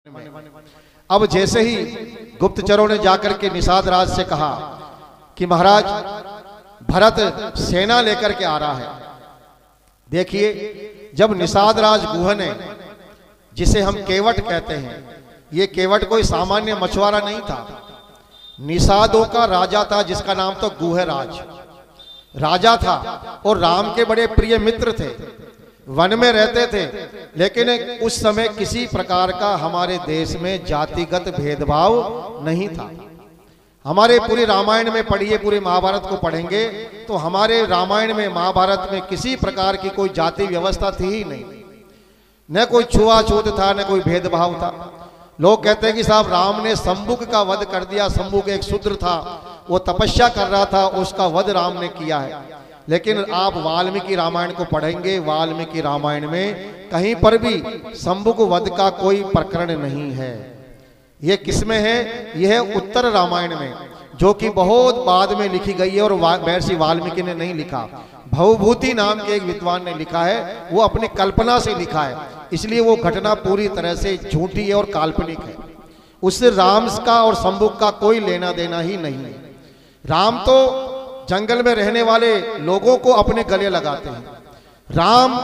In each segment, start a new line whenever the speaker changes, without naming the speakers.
अब जैसे ही गुप्तचरों ने जाकर के निषाद राज से कहा कि महाराज भरत सेना लेकर के आ रहा है। देखिए, जब निषाद राज गुह ने, जिसे हम केवट कहते हैं, ये केवट कोई सामान्य मछुआरा नहीं था, निषादों का राजा था जिसका नाम तो गुहराज राजा था और राम के बड़े प्रिय मित्र थे, वन में रहते थे। लेकिन उस समय किसी प्रकार का हमारे देश में जातिगत भेदभाव नहीं था। हमारे पूरे रामायण में पढ़िए, पूरे महाभारत को पढ़ेंगे तो हमारे रामायण में महाभारत में किसी प्रकार की कोई जाति व्यवस्था थी ही नहीं, न कोई छुआछूत था, न कोई भेदभाव था। लोग कहते हैं कि साहब राम ने शंभुक का वध कर दिया। शंभुक एक शूद्र था, वो तपस्या कर रहा था, उसका वध राम ने किया है। लेकिन आप वाल्मीकि रामायण को पढ़ेंगे, वाल्मीकि रामायण में कहीं पर भी शंभुक वध का कोई प्रकरण नहीं है। यह किसमें है? यह है उत्तर रामायण में, जो कि बहुत बाद में लिखी गई है और महर्षि वाल्मीकि ने नहीं लिखा। भवभूति नाम के एक विद्वान ने लिखा है, वो अपनी कल्पना से लिखा है, इसलिए वो घटना पूरी तरह से झूठी है और काल्पनिक है। उससे राम का और शंभुक का कोई लेना देना ही नहीं है। राम तो जंगल में रहने वाले लोगों को अपने गले लगाते हैं। राम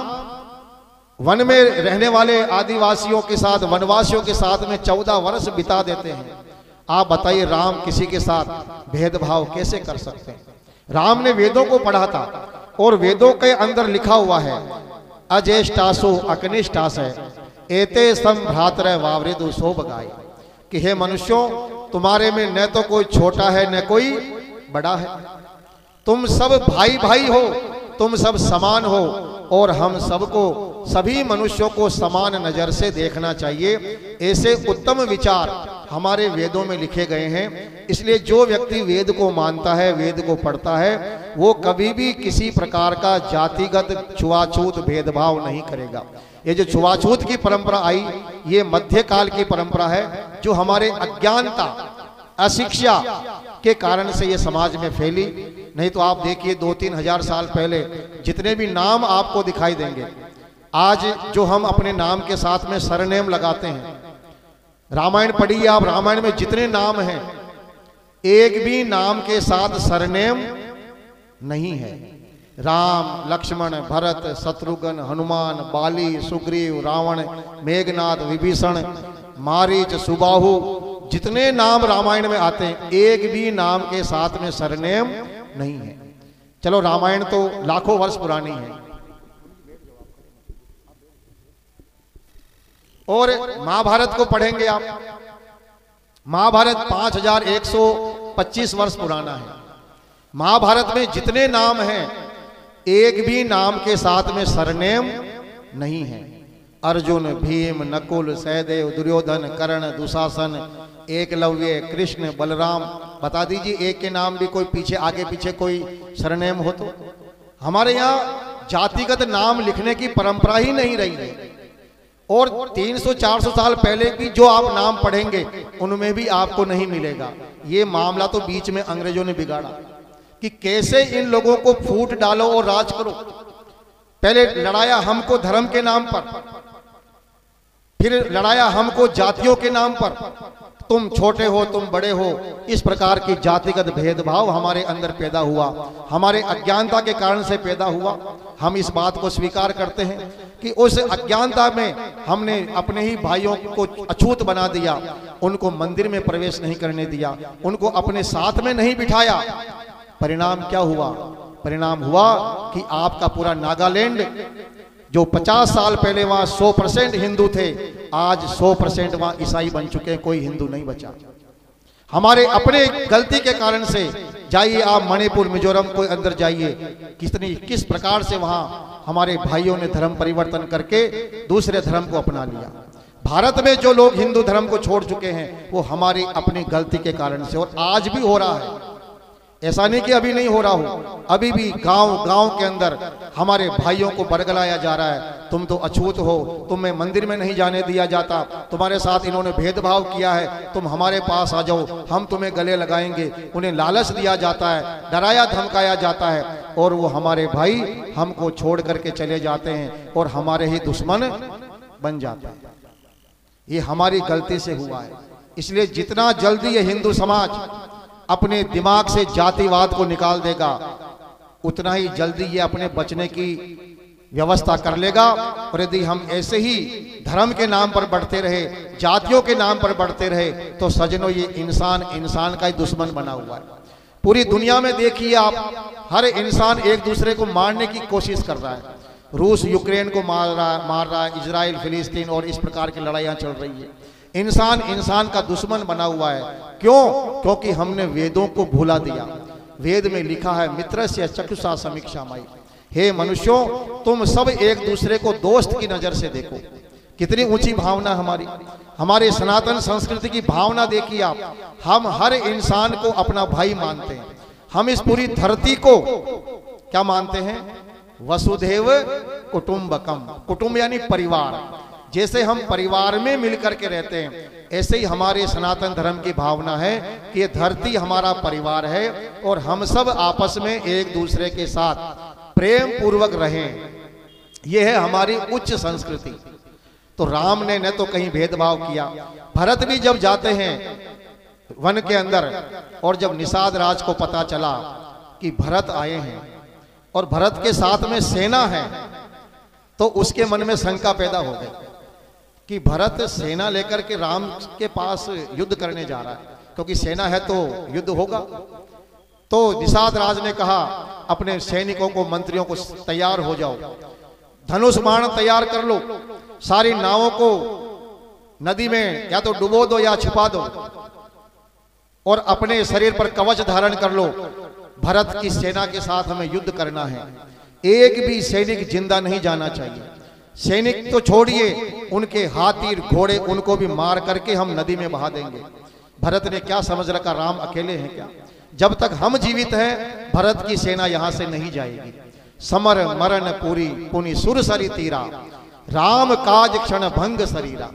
वन में रहने वाले आदिवासियों के साथ, वनवासियों के साथ में 14 वर्ष बिता देते हैं। आप बताइए, राम किसी के साथ भेदभाव कैसे कर सकते हैं? राम ने वेदों को पढ़ा था और वेदों के अंदर लिखा हुआ है, अजेष्टासो अकनिष्ठास है एते सम भ्रातरः वावृदु सो बगाई, कि हे मनुष्यों, तुम्हारे में न तो कोई छोटा है न कोई बड़ा है, तुम सब भाई भाई हो, तुम सब समान हो और हम सबको, सभी मनुष्यों को समान नजर से देखना चाहिए। ऐसे उत्तम विचार हमारे वेदों में लिखे गए हैं। इसलिए जो व्यक्ति वेद को मानता है, वेद को पढ़ता है, वो कभी भी किसी प्रकार का जातिगत छुआछूत भेदभाव नहीं करेगा। ये जो छुआछूत की परंपरा आई, ये मध्यकाल की परंपरा है, जो हमारे अज्ञानता, अशिक्षा के कारण से ये समाज में फैली। नहीं तो आप देखिए 2-3 हजार साल पहले जितने भी नाम आपको दिखाई देंगे, आज जो हम अपने नाम के साथ में सरनेम लगाते हैं, रामायण पढ़िए आप, रामायण में जितने नाम हैं, एक भी नाम के साथ सरनेम नहीं है। राम, लक्ष्मण, भरत, शत्रुघ्न, हनुमान, बाली, सुग्रीव, रावण, मेघनाद, विभीषण, मारीच, सुबाहु, जितने नाम रामायण में आते हैं, एक भी नाम के साथ में सरनेम नहीं है। चलो, रामायण तो लाखों वर्ष पुरानी है और महाभारत को पढ़ेंगे आप, महाभारत 5125 वर्ष पुराना है। महाभारत में जितने नाम हैं, एक भी नाम के साथ में सरनेम नहीं है। अर्जुन, भीम, नकुल, सहदेव, दुर्योधन, कर्ण, दुशासन, एकलव्य, कृष्ण, बलराम, बता दीजिए एक के नाम भी कोई पीछे, आगे पीछे कोई सरनेम हो तो? हमारे यहाँ जातिगत नाम लिखने की परंपरा ही नहीं रही है। और 300-400 साल पहले भी जो आप नाम पढ़ेंगे, उनमें भी आपको नहीं मिलेगा। ये मामला तो बीच में अंग्रेजों ने बिगाड़ा कि कैसे इन लोगों को फूट डालो और राज करो। पहले लड़ाया हमको धर्म के नाम पर, फिर लड़ाया हमको जातियों के नाम पर, तुम छोटे हो, तुम बड़े हो। इस प्रकार की जातिगत भेदभाव हमारे अंदर पैदा हुआ, हमारे अज्ञानता के कारण से पैदा हुआ। हम इस बात को स्वीकार करते हैं कि उस अज्ञानता में हमने अपने ही भाइयों को अछूत बना दिया, उनको मंदिर में प्रवेश नहीं करने दिया, उनको अपने साथ में नहीं बिठाया। परिणाम क्या हुआ? परिणाम हुआ कि आपका पूरा नागालैंड, जो 50 साल पहले वहां 100% हिंदू थे, आज 100% वहां ईसाई बन चुके हैं, कोई हिंदू नहीं बचा। हमारे अपने गलती के कारण से, जाइए आप मणिपुर, मिजोरम को अंदर जाइए, किस प्रकार से वहां हमारे भाइयों ने धर्म परिवर्तन करके दूसरे धर्म को अपना लिया। भारत में जो लोग हिंदू धर्म को छोड़ चुके हैं, वो हमारी अपनी गलती के कारण से, और आज भी हो रहा है। ऐसा नहीं कि अभी नहीं हो रहा हो, अभी भी गांव के अंदर हमारे भाइयों को बरगलाया जा रहा है। तुम तो अछूत हो, तुम्हें मंदिर में नहीं जाने दिया जाता, तुम्हारे साथ इन्होंने भेदभाव किया है, तुम हमारे पास आ जाओ, हम तुम्हें गले लगाएंगे। उन्हें लालच दिया जाता है, डराया धमकाया जाता है, और वो हमारे भाई हमको छोड़ करके चले जाते हैं और हमारे ही दुश्मन बन जाते हैं। ये हमारी गलती से हुआ है। इसलिए जितना जल्दी ये हिंदू समाज अपने दिमाग से जातिवाद को निकाल देगा, उतना ही जल्दी ये अपने बचने की व्यवस्था कर लेगा। और यदि हम ऐसे ही धर्म के नाम पर बढ़ते रहे, जातियों के नाम पर बढ़ते रहे, तो सजनों ये इंसान का ही दुश्मन बना हुआ है। पूरी दुनिया में देखिए आप, हर इंसान एक दूसरे को मारने की कोशिश कर रहा है। रूस यूक्रेन को मार रहा है, इजराइल फिलिस्तीन, और इस प्रकार की लड़ाइयाँ चल रही है। इंसान का दुश्मन बना हुआ है। क्यों? क्योंकि हमने वेदों को भुला दिया। वेद में लिखा है, मित्रस्य चक्षुषा समीक्षामयी, हे मनुष्यों तुम सब एक दूसरे को दोस्त की नजर से देखो। कितनी ऊंची भावना हमारे सनातन संस्कृति की भावना देखिए आप। हम हर इंसान को अपना भाई मानते हैं। हम इस पूरी धरती को क्या मानते हैं? वसुधैव कुटुंबकम। कुटुंब यानी परिवार। जैसे हम परिवार में मिलकर के रहते हैं, ऐसे ही हमारे सनातन धर्म की भावना है कि ये धरती हमारा परिवार है और हम सब आपस में एक दूसरे के साथ प्रेम पूर्वक रहें। यह है हमारी उच्च संस्कृति। तो राम ने न तो कहीं भेदभाव किया। भरत भी जब जाते हैं वन के अंदर, और जब निषाद राज को पता चला कि भरत आए हैं और भरत के साथ में सेना है, तो उसके मन में शंका पैदा हो गई कि भरत सेना लेकर के राम के पास युद्ध करने जा रहा है, क्योंकि सेना है तो युद्ध होगा। तो निषाद राज ने कहा अपने सैनिकों को, मंत्रियों को, तैयार हो जाओ, धनुष बाण तैयार कर लो, सारी नावों को नदी में या तो डुबो दो या छिपा दो, और अपने शरीर पर कवच धारण कर लो। भरत की सेना के साथ हमें युद्ध करना है। एक भी सैनिक जिंदा नहीं जाना चाहिए। सैनिक तो छोड़िए, उनके हाथी घोड़े उनको भी मार करके हम नदी में बहा देंगे। भरत ने क्या समझ रखा, राम अकेले हैं क्या? जब तक हम जीवित हैं, भरत की सेना यहां से नहीं जाएगी। समर मरण पूरी पुनि सुर सरी तीरा, राम काज क्षण भंग शरीरा।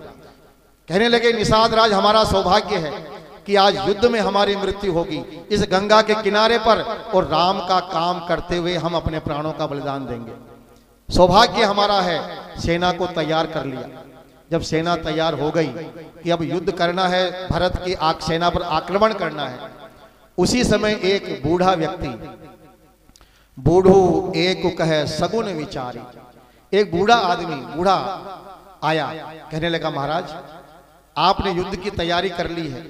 कहने लगे निषाद राज, हमारा सौभाग्य है कि आज युद्ध में हमारी मृत्यु होगी इस गंगा के किनारे पर, और राम का काम करते हुए हम अपने प्राणों का बलिदान देंगे। सौभाग्य हमारा है। सेना को तैयार कर लिया। जब सेना तैयार हो गई कि अब युद्ध करना है, भरत की सेना पर आक्रमण करना है, उसी समय एक बूढ़ा व्यक्ति, बूढ़ो एक कहे सगुन विचारी, एक बूढ़ा आदमी, बूढ़ा आया, कहने लगा महाराज आपने युद्ध की तैयारी कर ली है,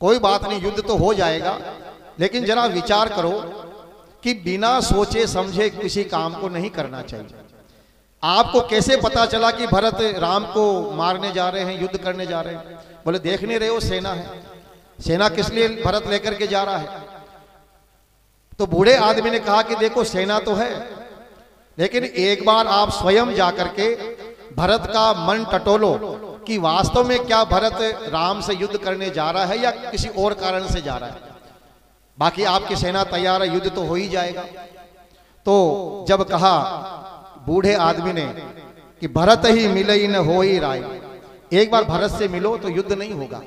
कोई बात नहीं, युद्ध तो हो जाएगा, लेकिन जरा विचार करो कि बिना सोचे समझे किसी काम को नहीं करना चाहिए। आपको कैसे पता चला कि भरत राम को मारने जा रहे हैं, युद्ध करने जा रहे हैं? बोले देख नहीं रहे हो, सेना है। सेना किस लिए भरत लेकर के जा रहा है? तो बूढ़े आदमी ने कहा कि देखो सेना तो है, लेकिन एक बार आप स्वयं जाकर के भरत का मन टटोलो कि वास्तव में क्या भरत राम से युद्ध करने जा रहा है या किसी और कारण से जा रहा है। बाकी आपकी सेना तैयार है, युद्ध तो हो ही जाएगा। तो जब कहा बूढ़े आदमी ने कि भरत ही मिले न हो ही राय, एक बार भरत से मिलो तो युद्ध नहीं होगा।